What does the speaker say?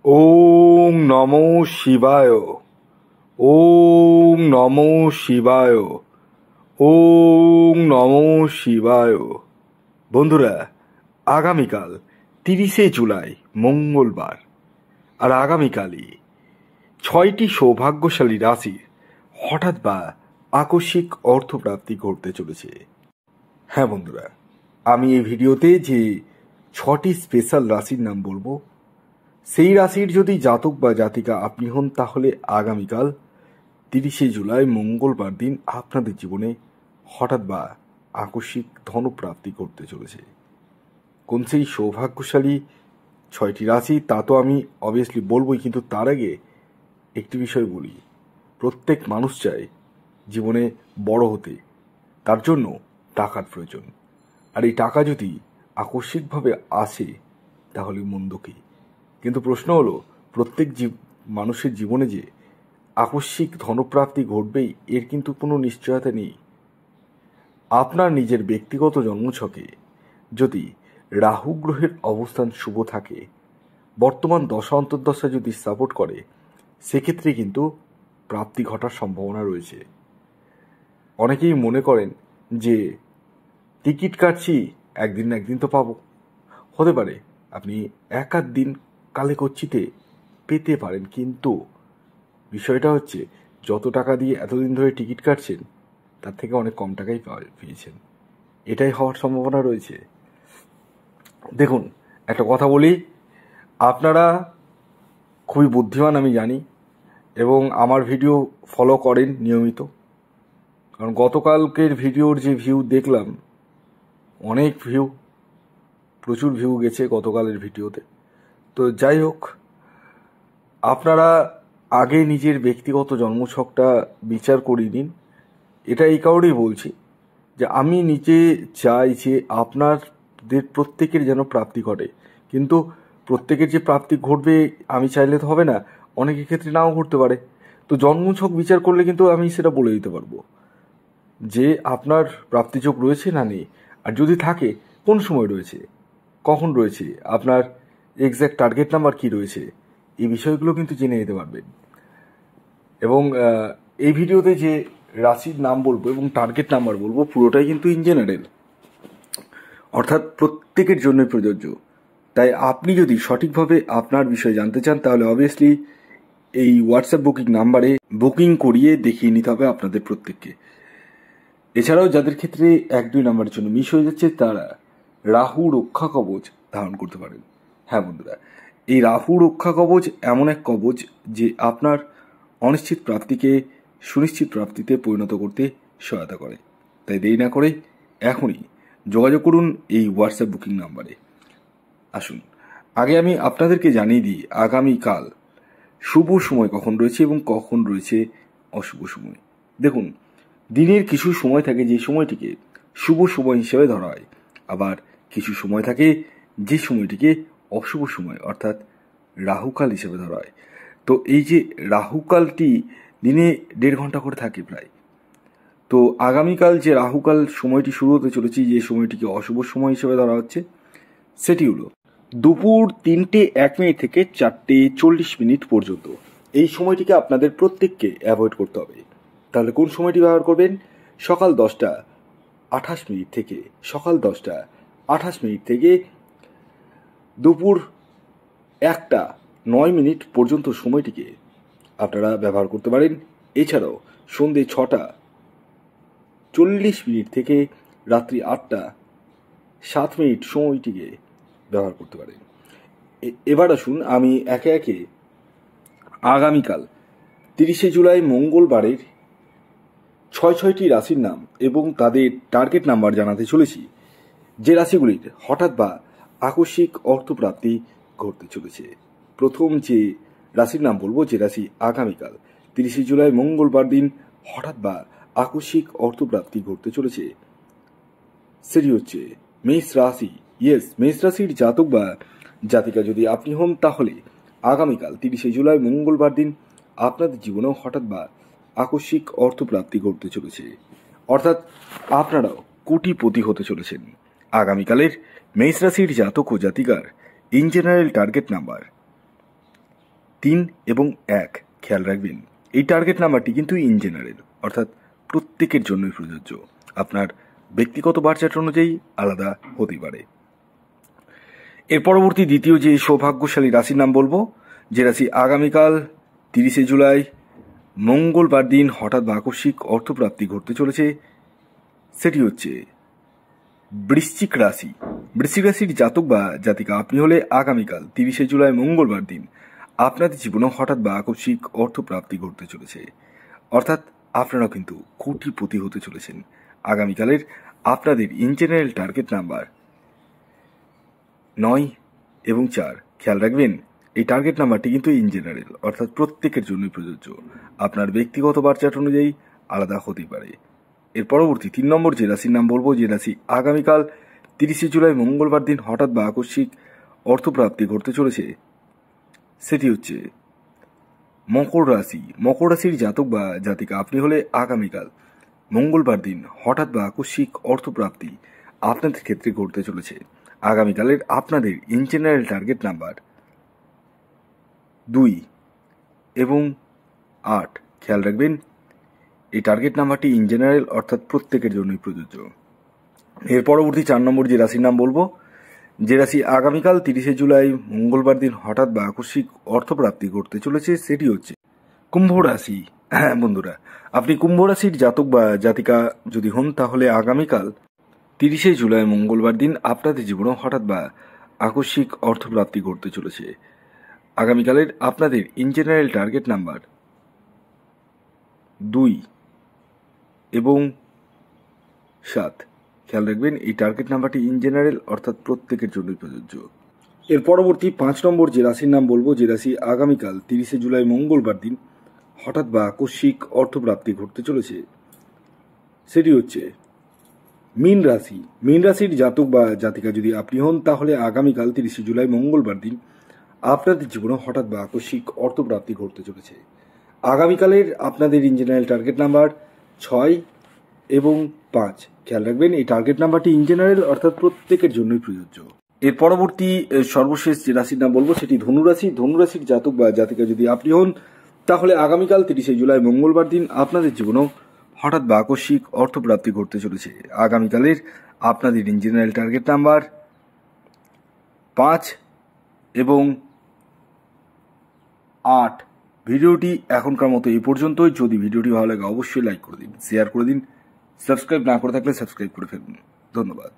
ওম নমো শিবায়। ওম নমো শিবায়। ওম নমো শিবায়। বন্ধুরা, আগামীকাল 30শে জুলাই মঙ্গলবার, আর আগামীকালই 6টি সৌভাগ্যশালী রাশির হঠাৎ বা আকস্মিক অর্থপ্রাপ্তি ঘটতে চলেছে। হ্যাঁ বন্ধুরা, আমি এই ভিডিওতে যে 6টি স্পেশাল রাশির নাম বলবো, সেই রাশির যদি জাতক বা জাতিকা আপনি হন, তাহলে আগামীকাল 30শে জুলাই মঙ্গলবার দিন আপনাদের জীবনে হঠাৎ বা আকস্মিক ধনপ্রাপ্তি ঘটতে চলেছে। কোন সেই সৌভাগ্যশালী 6টি রাশি তা তো আমি অবভিয়াসলি বলবোই, কিন্তু তার আগে একটি বিষয় বলি। প্রত্যেক মানুষ চায় জীবনে বড় হতে, তার জন্য টাকার প্রয়োজন। আর এই টাকা যদি আকস্মিকভাবে আসে তাহলে মন্দ কি? কিন্তু প্রশ্ন হলো, প্রত্যেক মানুষের জীবনে যে আকস্মিক ধনপ্রাপ্তি ঘটবেই এর কিন্তু কোনো নিশ্চয়তা নেই। আপনার নিজের ব্যক্তিগত জন্মছকে যদি রাহু গ্রহের অবস্থান শুভ থাকে, বর্তমান দশা অন্তর্দশা যদি সাপোর্ট করে, সেক্ষেত্রে কিন্তু প্রাপ্তি ঘটার সম্ভাবনা রয়েছে। অনেকেই মনে করেন যে টিকিট কাটছি, একদিন না একদিন তো পাবো। হতে পারে আপনি এক আধ দিন কালে কচ্ছিতে পেতে পারেন, কিন্তু বিষয়টা হচ্ছে যত টাকা দিয়ে এতদিন ধরে টিকিট কাটছেন তার থেকে অনেক কম টাকাই পেয়েছেন। এটাই হওয়ার সম্ভাবনা রয়েছে। দেখুন, একটা কথা বলি, আপনারা খুবই বুদ্ধিমান আমি জানি, এবং আমার ভিডিও ফলো করেন নিয়মিত। কারণ গতকালকের ভিডিওর যে ভিউ দেখলাম, অনেক ভিউ, প্রচুর ভিউ গেছে গতকালের ভিডিওতে। তো যাই হোক, আপনারা আগে নিজের ব্যক্তিগত জন্মছকটা বিচার করে নিন। এটা এই কারণেই বলছি যে আমি নিজে চাই যে আপনাদের প্রত্যেকের যেন প্রাপ্তি ঘটে, কিন্তু প্রত্যেকের যে প্রাপ্তি ঘটবে আমি চাইলে তো হবে না, অনেকের ক্ষেত্রে নাও ঘটতে পারে। তো জন্মছক বিচার করলে কিন্তু আমি সেটা বলে দিতে পারবো যে আপনার প্রাপ্তিযোগ রয়েছে না নেই, আর যদি থাকে কোন সময় রয়েছে, কখন রয়েছে, আপনার এক্স্যাক্ট টার্গেট নাম্বার কি রয়েছে, এই বিষয়গুলো কিন্তু জেনে নিতে পারবেন। এবং এই ভিডিওতে যে রাশির নাম বলবো এবং টার্গেট নাম্বার বলবো, পুরোটাই কিন্তু ইন জেনারেল, অর্থাৎ প্রত্যেকের জন্যই প্রযোজ্য। তাই আপনি যদি সঠিকভাবে আপনার বিষয় জানতে চান, তাহলে অবভিয়াসলি এই হোয়াটসঅ্যাপ বুকিং নাম্বারে বুকিং করিয়ে দেখিয়ে নিতে হবে আপনাদের প্রত্যেককে। এছাড়াও যাদের ক্ষেত্রে 1-2 নাম্বারের জন্য মিস হয়ে যাচ্ছে, তারা রাহু রক্ষা কবচ ধারণ করতে পারেন। হ্যাঁ বন্ধুরা, এই রাহু রক্ষা কবচ এমন এক কবচ যে আপনার অনিশ্চিত প্রাপ্তিকে সুনিশ্চিত প্রাপ্তিতে পরিণত করতে সহায়তা করে। তাই দেরি না করে এখনই যোগাযোগ করুন এই হোয়াটসঅ্যাপ বুকিং নাম্বারে। আসুন, আগে আমি আপনাদেরকে জানিয়ে দিই আগামীকাল শুভ সময় কখন রয়েছে এবং কখন রয়েছে অশুভ সময়। দেখুন, দিনের কিছু সময় থাকে যে সময়টিকে শুভ সময় হিসেবে ধরা হয়, আবার কিছু সময় থাকে যে সময়টিকে অশুভ সময় অর্থাৎ রাহুকাল হিসেবে ধরা হয়। তো এই যে রাহুকালটি দিনে 1.5 ঘন্টা করে থাকে প্রায়। তো আগামীকাল যে রাহুকাল সময়টি শুরু হতে চলেছে, যে সময়টিকে অশুভ সময় হিসেবে ধরা হচ্ছে, সেটি হলো দুপুর 3:01 থেকে 4:40 পর্যন্ত। এই সময়টিকে আপনাদের প্রত্যেককে অ্যাভয়েড করতে হবে। তাহলে কোন সময়টি ব্যবহার করবেন? সকাল 10:28 থেকে দুপুর 1:09 পর্যন্ত সময়টিকে আপনারা ব্যবহার করতে পারেন। এছাড়াও সন্ধ্যে 6:40 থেকে রাত্রি 8:07 সময়টিকে ব্যবহার করতে পারেন। এবার আসুন আমি একে একে আগামীকাল 30শে জুলাই মঙ্গলবারের 6টি রাশির নাম এবং তাদের টার্গেট নাম্বার জানাতে চলেছি, যে রাশিগুলির হঠাৎ বা আকস্মিক অর্থপ্রাপ্তি ঘটতে চলেছে। প্রথম যে রাশির নাম বলবো, যে রাশি আগামীকাল 30শে জুলাই মঙ্গলবার দিন হঠাৎ বা আকস্মিক অর্থপ্রাপ্তি ঘটতে চলেছে, সেটি হচ্ছে মেষ রাশি। ইয়েস, মেষ রাশির জাতক বা জাতিকা যদি আপনি হন, তাহলে আগামীকাল 30শে জুলাই মঙ্গলবার দিন আপনাদের জীবনেও হঠাৎ বা আকস্মিক অর্থপ্রাপ্তি ঘটতে চলেছে, অর্থাৎ আপনারাও কোটিপতি হতে চলেছেন। আগামীকালের মেষ রাশির জাতক ও জাতিকার ইন জেনারেল টার্গেট নাম্বার 3 এবং 1 খেয়াল রাখবেন এই টার্গেট নাম্বারটি কিন্তু ইন জেনারেল অর্থাৎ প্রত্যেকের জন্যই প্রযোজ্য। আপনার ব্যক্তিগত বার্চার্ট অনুযায়ী আলাদা হতে পারে। এর পরবর্তী দ্বিতীয় যে সৌভাগ্যশালী রাশির নাম বলবো, যে রাশি আগামীকাল 30শে জুলাই মঙ্গলবার দিন হঠাৎ বা আকস্মিক অর্থপ্রাপ্তি ঘটতে চলেছে, সেটি হচ্ছে বৃশ্চিক রাশি। বৃশ্চিক রাশির জাতক বা জাতিকা আপনি হলে আগামীকাল 30শে জুলাই মঙ্গলবার দিন আপনাদের জীবনে হঠাৎ বা আকস্মিক অর্থপ্রাপ্তি ঘটতে চলেছে, অর্থাৎ আপনারা কিন্তু কোটিপতি হতে চলেছেন। আগামীকালের আপনাদের ইন জেনারেল টার্গেট নাম্বার 9 এবং 4 খেয়াল রাখবেন এই টার্গেট নাম্বারটি কিন্তু ইন জেনারেল অর্থাৎ প্রত্যেকের জন্যই প্রযোজ্য। আপনার ব্যক্তিগত বার্চার্ট অনুযায়ী আলাদা হতে পারে। এর পরবর্তী 3 নম্বর যে রাশির নাম বলবো, যে রাশি আগামীকাল 30শে জুলাই মঙ্গলবার দিন হঠাৎ বা আকস্মিক অর্থপ্রাপ্তি ঘটতে চলেছে, সেটি হচ্ছে মকর রাশি। মকর রাশির জাতক বা জাতিকা আপনি হলে আগামীকাল মঙ্গলবার দিন হঠাৎ বা আকস্মিক অর্থপ্রাপ্তি আপনাদের ক্ষেত্রে ঘটতে চলেছে। আগামীকালের আপনাদের ইন জেনারেল টার্গেট নাম্বার 2 এবং 8 খেয়াল রাখবেন এই টার্গেট নাম্বারটি ইন জেনারেল অর্থাৎ প্রত্যেকের জন্যই প্রযোজ্য। এর পরবর্তী 4 নম্বর যে রাশির নাম বলবো, যে রাশি আগামীকাল 30শে জুলাই মঙ্গলবার দিন হঠাৎ বা আকস্মিক অর্থপ্রাপ্তি ঘটতে চলেছে, সেটি হচ্ছে কুম্ভ রাশি। হ্যাঁ বন্ধুরা, আপনি কুম্ভ রাশির জাতক বা জাতিকা যদি হন তাহলে আগামীকাল 30শে জুলাই মঙ্গলবার দিন আপনাদের জীবনে হঠাৎ বা আকস্মিক অর্থপ্রাপ্তি ঘটতে চলেছে। আগামীকালের আপনাদের ইন জেনারেল টার্গেট নাম্বার 2 এবং 7 খেয়াল রাখবেন এই টার্গেট নাম্বারটি ইন জেনারেল অর্থাৎ প্রত্যেকের জন্যই প্রযোজ্য। এর পরবর্তী 5 নম্বর যে রাশির নাম বলবো, যে রাশি আগামীকাল 30শে জুলাই মঙ্গলবার দিন হঠাৎ বা আকস্মিক অর্থপ্রাপ্তি ঘটতে চলেছে, সেটি হচ্ছে মীন রাশি। মীন রাশির জাতক বা জাতিকা যদি আপনি হন তাহলে আগামীকাল 30শে জুলাই মঙ্গলবার দিন আপনাদের জীবনে হঠাৎ বা আকস্মিক অর্থপ্রাপ্তি ঘটতে চলেছে। আগামীকালের আপনাদের ইন জেনারেল টার্গেট নাম্বার 6 এবং 5 খেয়াল রাখবেন এই টার্গেট নাম্বারটি ইন জেনারেল অর্থাৎ প্রত্যেকের জন্যই প্রযোজ্য। এর পরবর্তী সর্বশেষ যে রাশির নাম বলবো সেটি ধনুরাশি। ধনুরাশির জাতক বা জাতিকা যদি আপনি হন তাহলে আগামীকাল 30শে জুলাই মঙ্গলবার দিন আপনাদের জীবনেও হঠাৎ বা আকস্মিক অর্থপ্রাপ্তি ঘটতে চলেছে। আগামীকালের আপনাদের ইন জেনারেল টার্গেট নাম্বার 5 এবং 8। ভিডিওটি এখনকার মতো এই পর্যন্তই। যদি ভিডিওটি ভালো লাগে অবশ্যই লাইক করে দিন, শেয়ার করে দিন, সাবস্ক্রাইব না করে থাকলে সাবস্ক্রাইব করে ফেলুন। ধন্যবাদ।